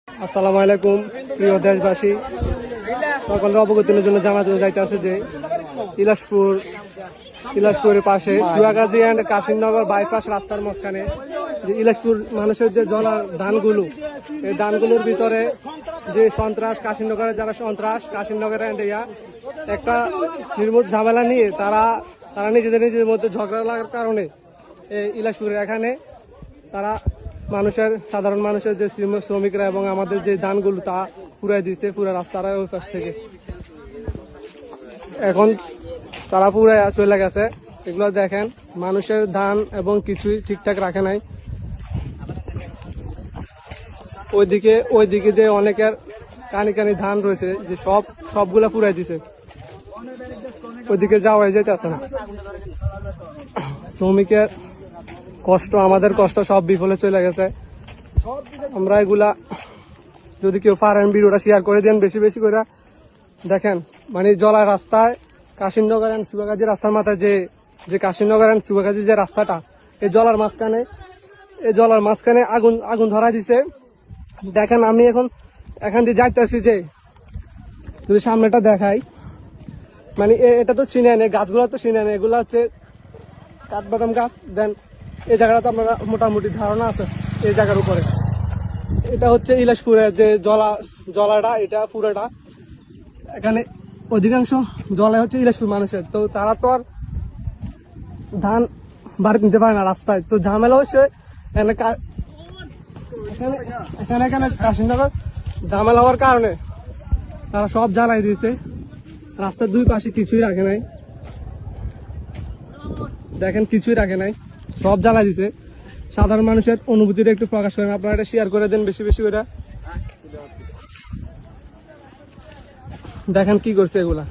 আসসালামু আলাইকুম প্রিয় দেশবাসী, সকলের অবগতির জন্য জানাতে যাইতেছে যে ইলাসপুরের পাশে সুয়াগাজী অ্যান্ড কাশিমনগর বাইপাস রাস্তার মাঝখানে যে ইলাসপুর মানুষের যে জলার ধানগুলো, এই ধানগুলোর ভিতরে যে সন্ত্রাস, কাশিমনগরের যারা সন্ত্রাস, কাশিমনগরের একটা নির্মূল ঝামেলা নিয়ে তারা নিজেদের মধ্যে ঝগড়া লাগার কারণে এই ইলাসপুরের এখানে তারা সাধারণ মানুষের যে শ্রমিকরা এবং আমাদের যে ধানগুলো তা পুরাই দিচ্ছে, পুরো রাস্তার ওই পাশ থেকে এখন তারা পুরাই চলে গেছে। এগুলো দেখেন, মানুষের ধান এবং কিছুই ঠিকঠাক রাখে নাই। ওইদিকে যে অনেকের কানি ধান রয়েছে, যে সবগুলা পুরাই দিছে, ওইদিকে যাওয়াই যেতেছে না। শ্রমিকের কষ্ট, আমাদের কষ্ট সব বিফলে চলে গেছে। আমরা এগুলা যদি কেউ পারেন ভিডিওটা শেয়ার করে দেন বেশি বেশি করে। দেখেন, মানে জলার রাস্তায় কাশিমনগর অ্যান্ড সুয়াগাজী রাস্তার মাথায় যে কাশিমনগর অ্যান্ড সুয়াগাজী যে রাস্তাটা, এই জলার মাঝখানে আগুন ধরা দিছে। দেখেন, আমি এখান দিয়ে যাইতেছি, যে যদি সামনেটা দেখাই, মানে এটা তো চিনে নেই, গাছগুলো তো চিনে নেই, এগুলো হচ্ছে কাঠবাদাম গাছ। দেন এই জায়গাটা তো আপনারা মোটামুটি ধারণা আছে এই জায়গার উপরে। এটা হচ্ছে ইলাসপুরের যে জলাটা, এটা পুরোটা এখানে অধিকাংশ জলা হচ্ছে ইলাসপুর মানুষের। তো তারা তো আর ধান বাড়ি নিতে পারে না রাস্তায়, তো ঝামেলা হয়েছে এখানে কাশিমনগর। ঝামেলা হওয়ার কারণে তারা সব জ্বালাই দিয়েছে, রাস্তার দুই পাশে কিছুই রাখে নাই। দেখেন, কিছুই রাখে নাই, সব জ্বালাই দিছে। সাধারণ মানুষের অনুভূতিটা একটু প্রকাশ করেন, আপনারা এটা শেয়ার করে দেন বেশি বেশি করে। দেখেন কি করছে এগুলা।